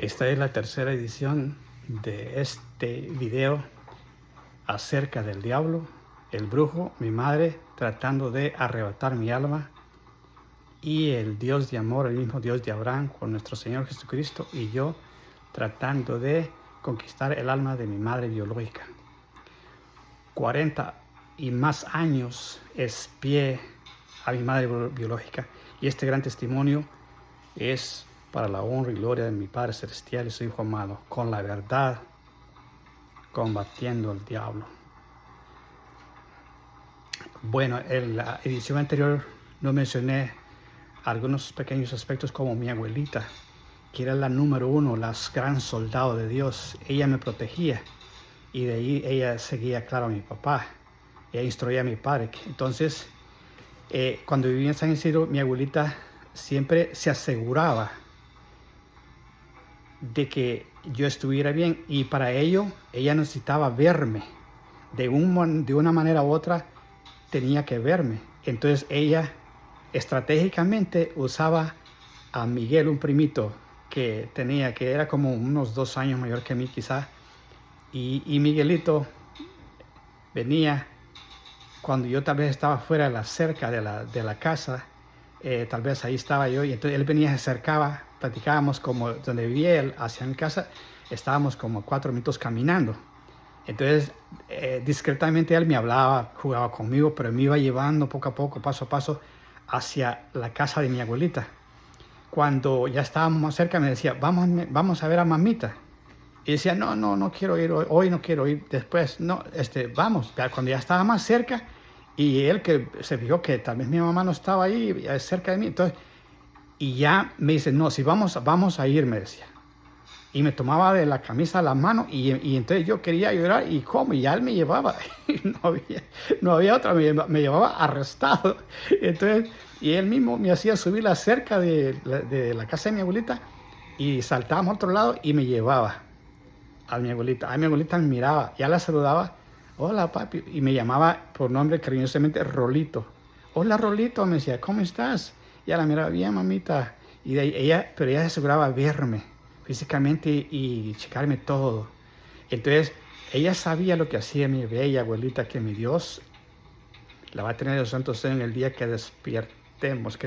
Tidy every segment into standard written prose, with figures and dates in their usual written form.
Esta es la tercera edición de este video acerca del diablo, el brujo, mi madre tratando de arrebatar mi alma y el Dios de amor, el mismo Dios de Abraham con nuestro Señor Jesucristo y yo tratando de conquistar el alma de mi madre biológica. 40 y más años espié a mi madre biológica y este gran testimonio es para la honra y gloria de mi Padre Celestial y su Hijo amado, con la verdad, combatiendo al diablo. Bueno, en la edición anterior no mencioné algunos pequeños aspectos como mi abuelita, que era la número uno, la gran soldado de Dios. Ella me protegía y de ahí ella seguía, claro, a mi papá. Ella instruía a mi padre. Entonces, cuando vivía en San Isidro, mi abuelita siempre se aseguraba de que yo estuviera bien y para ello ella necesitaba verme. De una manera u otra tenía que verme. Entonces ella estratégicamente usaba a Miguel, un primito que tenía, que era como unos 2 años mayor que mí quizá, y Miguelito venía cuando yo tal vez estaba fuera de la cerca de la casa, tal vez ahí estaba yo, y entonces él venía, se acercaba, platicábamos como donde vivía él hacia mi casa, estábamos como 4 minutos caminando. Entonces, discretamente él me hablaba, jugaba conmigo, pero me iba llevando poco a poco, paso a paso, hacia la casa de mi abuelita. Cuando ya estábamos más cerca, me decía, vamos a ver a mamita. Y decía, no quiero ir hoy no quiero ir después, no, vamos. Cuando ya estaba más cerca, y él que se fijó que tal vez mi mamá no estaba ahí cerca de mí, entonces, y ya me dice, no, si vamos a ir, me decía. Y me tomaba de la camisa a la mano y entonces yo quería llorar y cómo, y ya él me llevaba, y no había otra, me llevaba arrestado. Entonces, y él mismo me hacía subir la cerca de la casa de mi abuelita y saltábamos a otro lado y me llevaba a mi abuelita. A mi abuelita me miraba, ya la saludaba, hola papi, y me llamaba por nombre cariñosamente Rolito. Hola Rolito, me decía, ¿cómo estás? Ya la miraba, bien mamita. Y de ahí pero ella se aseguraba verme físicamente y checarme todo. Entonces, ella sabía lo que hacía mi bella abuelita, que mi Dios la va a tener los santos en el día que despiertemos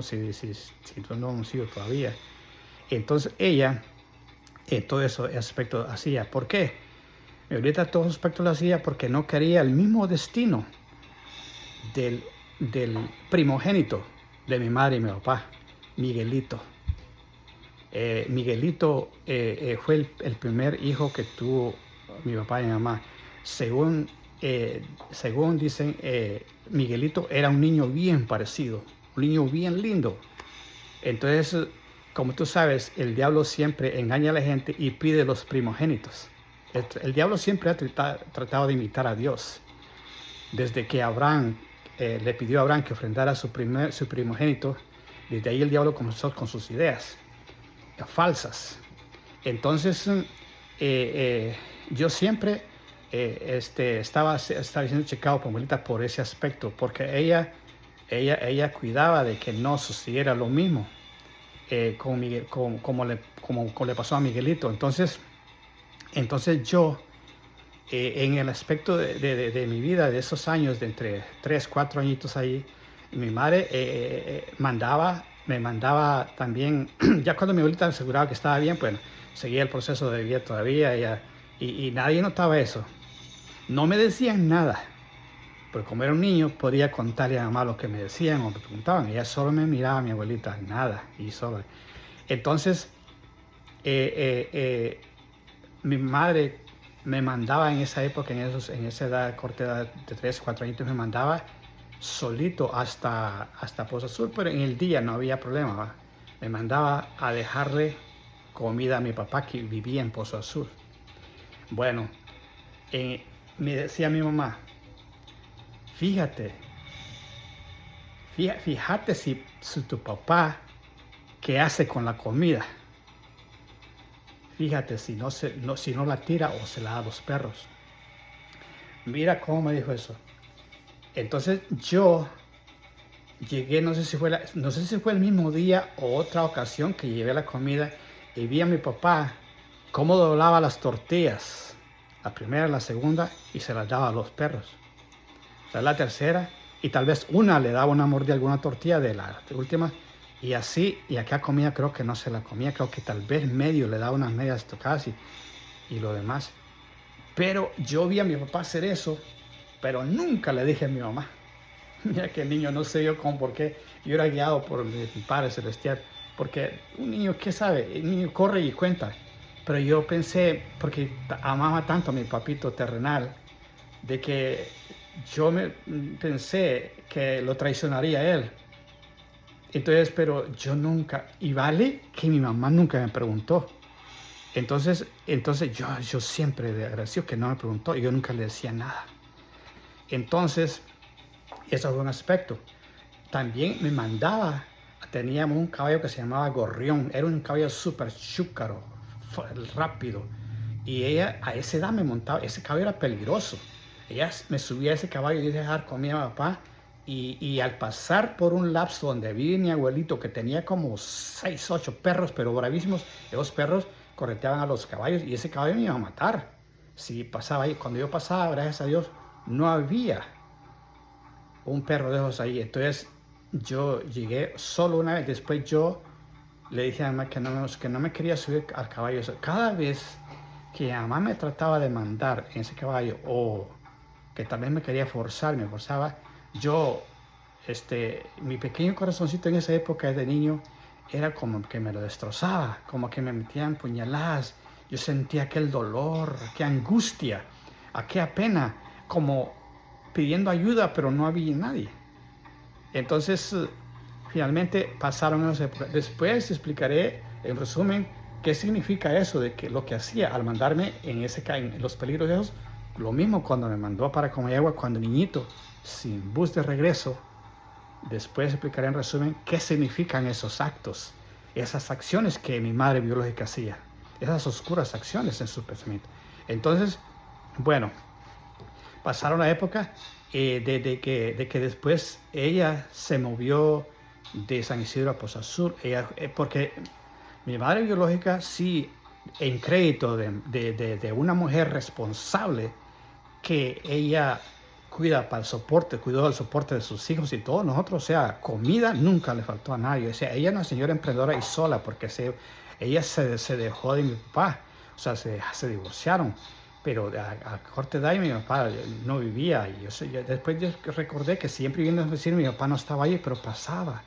si no hemos sido todavía. Entonces, ella, en todo ese aspecto hacía. ¿Por qué? Mi abuelita todo aspecto lo hacía porque no quería el mismo destino del primogénito de mi madre y mi papá, Miguelito. Miguelito fue el primer hijo que tuvo mi papá y mi mamá. Según dicen, Miguelito era un niño bien parecido, un niño bien lindo. Entonces, como tú sabes, el diablo siempre engaña a la gente y pide los primogénitos. El diablo siempre ha tratado de imitar a Dios. Desde que Abraham le pidió a Abraham que ofrendara su primogénito, desde ahí el diablo comenzó con sus ideas falsas. Entonces, yo siempre estaba siendo checado por mi abuelita por ese aspecto, porque ella cuidaba de que no sucediera lo mismo como le pasó a Miguelito. Entonces yo, en el aspecto de mi vida, de esos años, de entre 3, 4 añitos ahí, mi madre me mandaba también, ya cuando mi abuelita aseguraba que estaba bien, pues seguía el proceso de vida todavía, y nadie notaba eso. No me decían nada, pero como era un niño, podía contarle a mamá lo que me decían o me preguntaban. Ella solo me miraba a mi abuelita, nada, y solo. Entonces, mi madre me mandaba en esa época, en esa edad, corta edad de 3, 4 años, me mandaba solito hasta Pozo Azul, pero en el día no había problema, ¿va? Me mandaba a dejarle comida a mi papá que vivía en Pozo Azul. Bueno, me decía mi mamá, fíjate si tu papá, ¿qué hace con la comida? Fíjate si no la tira o se la da a los perros. Mira cómo me dijo eso. Entonces yo llegué, no sé si fue el mismo día o otra ocasión que llevé la comida, y vi a mi papá cómo doblaba las tortillas, la primera, la segunda, y se las daba a los perros. O sea, la tercera, y tal vez una le daba una mordida a alguna tortilla de la última, y así, y acá comía creo que no se la comía, creo que tal vez medio le daba unas medias tocadas y lo demás. Pero yo vi a mi papá hacer eso, pero nunca le dije a mi mamá. Mira que el niño, no sé yo cómo, por qué, yo era guiado por mi Padre Celestial, porque un niño, ¿qué sabe? El niño corre y cuenta. Pero yo pensé, porque amaba tanto a mi papito terrenal, de que yo pensé que lo traicionaría a él. Entonces, pero yo nunca, y vale que mi mamá nunca me preguntó. Entonces yo siempre le agradeció que no me preguntó y yo nunca le decía nada. Entonces, eso fue un aspecto. También me mandaba, teníamos un caballo que se llamaba Gorrión, era un caballo súper chúcaro, rápido. Y ella a esa edad me montaba, ese caballo era peligroso. Ella me subía a ese caballo y dejar comía a mi papá. Y al pasar por un lapso donde vive mi abuelito, que tenía como 6, 8 perros, pero bravísimos, esos perros correteaban a los caballos y ese caballo me iba a matar. Si pasaba ahí, cuando yo pasaba, gracias a Dios, no había un perro de esos ahí. Entonces yo llegué solo una vez. Después yo le dije a mi mamá que no me quería subir al caballo. Cada vez que mi mamá me trataba de mandar en ese caballo o que tal vez me quería forzar, me forzaba, yo, mi pequeño corazoncito en esa época de niño era como que me lo destrozaba, como que me metían puñaladas. Yo sentía aquel dolor, aquella angustia, aquella pena, como pidiendo ayuda, pero no había nadie. Entonces, finalmente pasaron esas épocas. Después explicaré, en resumen, qué significa eso de que lo que hacía al mandarme en los peligros de esos. Lo mismo cuando me mandó para Comayagua cuando niñito, sin bus de regreso. Después explicaré en resumen qué significan esos actos, esas acciones que mi madre biológica hacía, esas oscuras acciones en su pensamiento. Entonces, bueno, pasaron la época de que después ella se movió de San Isidro a Poza Azul, porque mi madre biológica sí, en crédito de una mujer responsable, que ella cuidó del soporte de sus hijos y todos nosotros, o sea, comida nunca le faltó a nadie. O sea, ella es una señora emprendedora y sola, porque ella se dejó de mi papá, o sea, se divorciaron. Pero a corta edad mi papá no vivía. Y después yo recordé que siempre viendo a decir mi papá no estaba ahí, pero pasaba.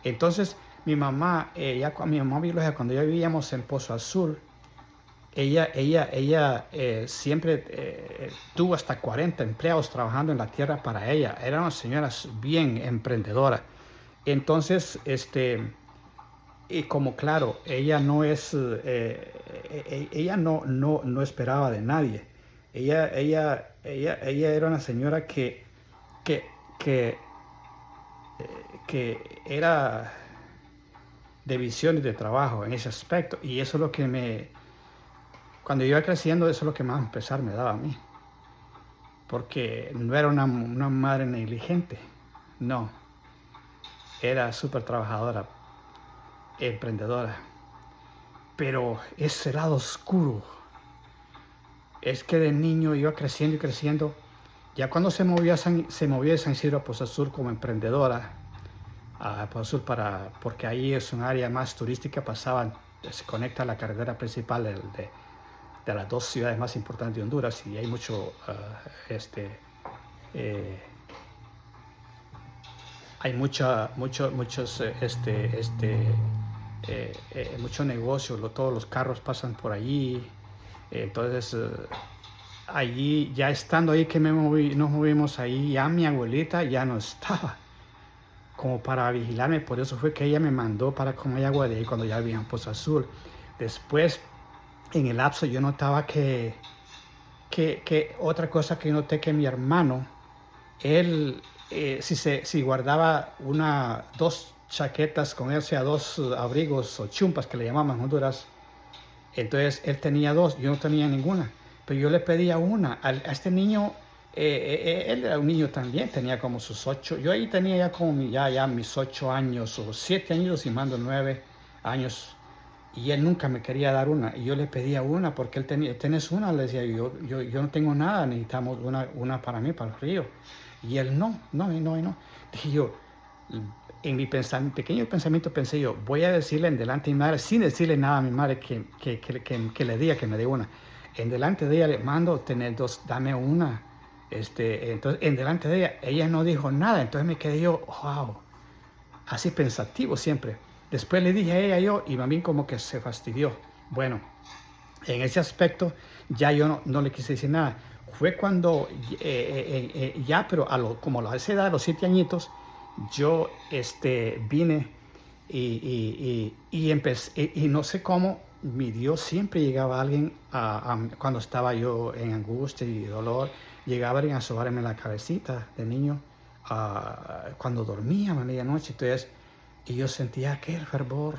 Entonces mi mamá, mi mamá biológica, cuando ya vivíamos en Pozo Azul, ella siempre tuvo hasta 40 empleados trabajando en la tierra para ella. Era una señora bien emprendedora. Entonces, y como claro, ella no es, ella no esperaba de nadie. Ella era una señora que, que, que era de visión y de trabajo en ese aspecto. Y eso es lo que cuando yo iba creciendo, eso es lo que más pesar me daba a mí. Porque no era una madre negligente, no. Era súper trabajadora, emprendedora. Pero ese lado oscuro, es que de niño iba creciendo y creciendo. Ya cuando se movió de San Isidro a Poza Azul como emprendedora, a Poza Azul porque ahí es un área más turística, se conecta a la carretera principal de las dos ciudades más importantes de Honduras y hay hay mucho negocio, todos los carros pasan por allí. Entonces, allí, ya estando ahí que nos movimos ahí, ya mi abuelita ya no estaba como para vigilarme. Por eso fue que ella me mandó para Comayagua de ahí cuando ya vivía en Poza Azul. Después, en el lapso, yo notaba que otra cosa que noté, que mi hermano, él, si guardaba dos chaquetas con él, o sea, dos abrigos o chumpas que le llamaban en Honduras, entonces él tenía dos, yo no tenía ninguna, pero yo le pedía una a este niño. Él era un niño también, tenía como sus 8, yo ahí tenía ya como ya mis 8 años o 7 años y mando 9 años. Y él nunca me quería dar una. Y yo le pedía una porque él tenía, ¿tienes una? Le decía, yo no tengo nada, necesitamos una para mí, para el río. Y él no. Dije yo, en mi pequeño pensamiento pensé yo, voy a decirle en delante de mi madre, sin decirle nada a mi madre que le diga que me dé una. En delante de ella le mando tener dos, dame una. Entonces, en delante de ella no dijo nada. Entonces me quedé yo, wow, así pensativo siempre. Después le dije a ella yo y mami como que se fastidió. Bueno, en ese aspecto ya yo no le quise decir nada. Fue cuando ya, pero como a esa edad, a los 7 añitos, yo vine y empecé, y no sé cómo, mi Dios siempre llegaba alguien cuando estaba yo en angustia y dolor, llegaba alguien a sobarme la cabecita de niño cuando dormía a medianoche. Entonces, y yo sentía aquel fervor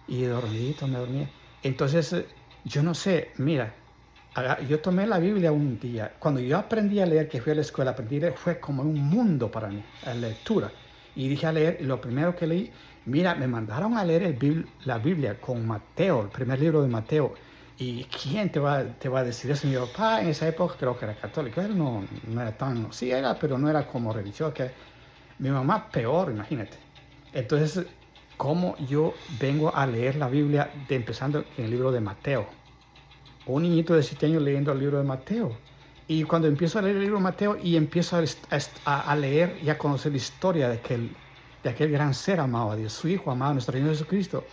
y dormidito me dormía. Entonces, yo no sé, mira, yo tomé la Biblia un día. Cuando yo aprendí a leer, que fui a la escuela, aprendí a leer, fue como un mundo para mí, la lectura. Y dije a leer, y lo primero que leí, mira, me mandaron a leer la Biblia con Mateo, el primer libro de Mateo. ¿Y quién te va a decir eso? Mi papá en esa época creo que era católico. Él no era tan, sí era, pero no era como religioso. Mi mamá peor, imagínate. Entonces, ¿cómo yo vengo a leer la Biblia empezando en el libro de Mateo? Un niñito de 7 años leyendo el libro de Mateo. Y cuando empiezo a leer el libro de Mateo y empiezo a leer y a conocer la historia de aquel gran ser amado a Dios, su Hijo amado, nuestro Señor Jesucristo,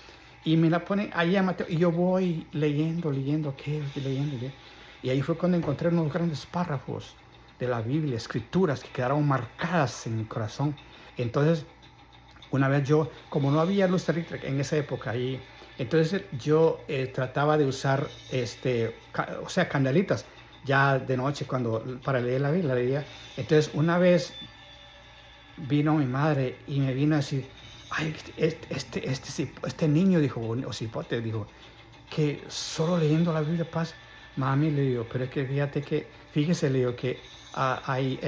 y me la pone ahí a Mateo, y yo voy leyendo, leyendo. Y ahí fue cuando encontré unos grandes párrafos de la Biblia, escrituras que quedaron marcadas en mi corazón. Entonces, una vez yo, como no había luz eléctrica en esa época ahí, entonces yo trataba de usar, candelitas ya de noche para leer la Biblia, leía. Entonces una vez vino mi madre y me vino a decir, ay, este niño, dijo, o cipote, dijo, que solo leyendo la Biblia pasa. Mami, le digo, pero es que fíjese, le digo, que hay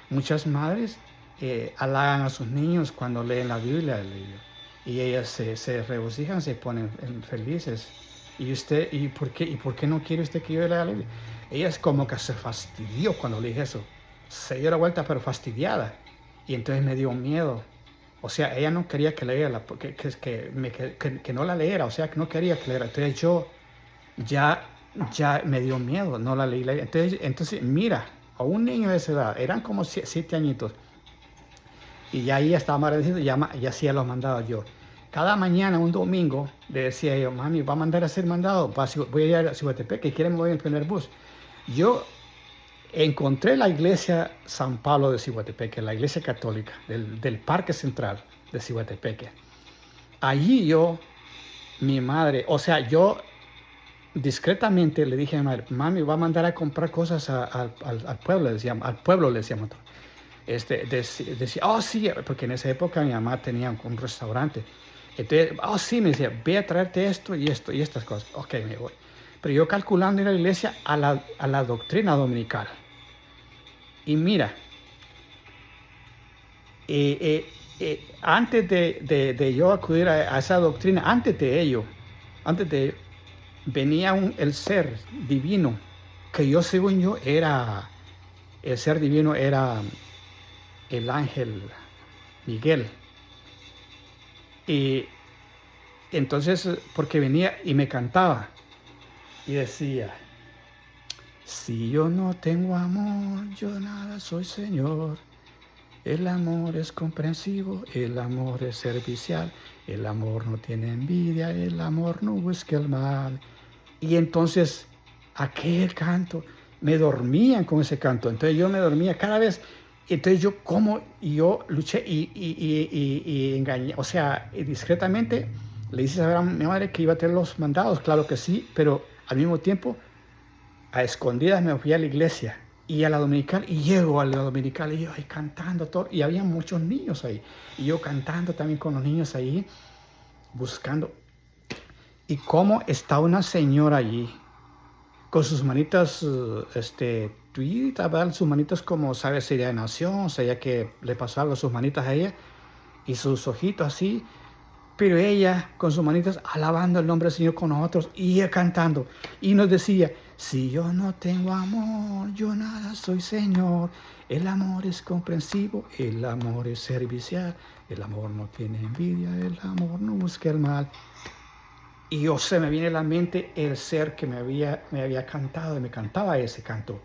muchas madres halagan a sus niños cuando leen la Biblia, le digo, y ellas se regocijan, se ponen felices. ¿Y por qué no quiere usted que yo lea la Biblia? Ella es como que se fastidió cuando le dije eso. Se dio la vuelta, pero fastidiada. Y entonces me dio miedo. O sea, ella no quería que leyera, que no la leyera, o sea, que no quería que leyera. Entonces yo ya me dio miedo, no la leí. Entonces, mira, a un niño de esa edad, eran como 7 añitos, y ya ahí estaba agradecido, y ya hacía los mandados yo. Cada mañana, un domingo, le decía yo, mami, va a mandar a hacer mandado, voy a ir a Cihuatepec, que quieren mover en el primer bus. Yo encontré la iglesia San Pablo de Cihuatepeque, la iglesia católica del Parque Central de Cihuatepeque. Allí mi madre, o sea, yo discretamente le dije a mi madre, mami, va a mandar a comprar cosas al pueblo, le decíamos. Decía, oh sí, porque en esa época mi mamá tenía un restaurante. Entonces, oh sí, me decía, ve a traerte esto y estas cosas. Ok, me voy. Pero yo calculando ir a la iglesia a la doctrina dominical. Y mira, antes de yo acudir a esa doctrina, antes de ello, venía el ser divino, que yo según yo el ser divino era el ángel Miguel. Y entonces, porque venía y me cantaba y decía, si yo no tengo amor, yo nada soy, Señor. El amor es comprensivo, el amor es servicial, el amor no tiene envidia, el amor no busca el mal. Y entonces, aquel canto, me dormían con ese canto. Entonces yo me dormía cada vez. Entonces yo luché y engañé, o sea, discretamente le hice saber a mi madre que iba a tener los mandados, claro que sí, pero al mismo tiempo, a escondidas me fui a la iglesia y a la dominical, y llego a la dominical y yo ahí cantando todo, y había muchos niños ahí, y yo cantando también con los niños ahí, buscando. Y cómo está una señora allí, con sus manitas, sus manitas como, ¿sabes? Sería de nación, sería que le pasó algo a sus manitas a ella, y sus ojitos así, Pero ella con sus manitas alabando el nombre del Señor con nosotros y ella cantando. Y nos decía, si yo no tengo amor, yo nada soy, Señor. El amor es comprensivo, el amor es servicial, el amor no tiene envidia, el amor no busca el mal. Y se me viene a la mente el ser que me había cantado y me cantaba ese canto.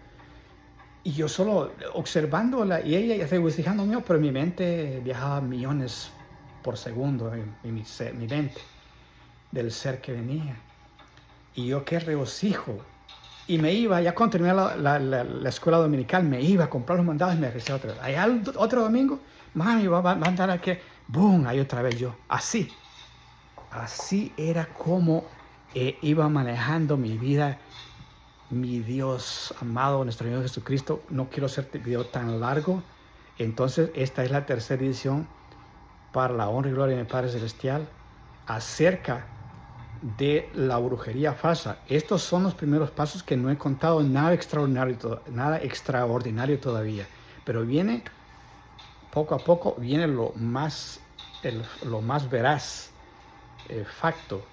Y yo solo observándola y ella regocijando mío, pero mi mente viajaba millones por segundo en mi mente del ser que venía. Y yo qué regocijo. Y me iba, ya cuando terminé la escuela dominical, me iba a comprar los mandados y me regresé otra vez. Allá otro domingo, mami, va a mandar a que, boom, ahí otra vez yo. Así era como iba manejando mi vida. Mi Dios amado, nuestro Señor Jesucristo. No quiero hacer video tan largo. Entonces, esta es la tercera edición para la honra y gloria de mi Padre Celestial acerca de la brujería falsa. Estos son los primeros pasos que no he contado nada extraordinario todavía. Pero viene, poco a poco, viene lo más veraz facto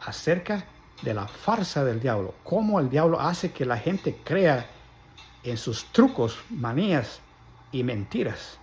acerca de la farsa del diablo, cómo el diablo hace que la gente crea en sus trucos, manías y mentiras.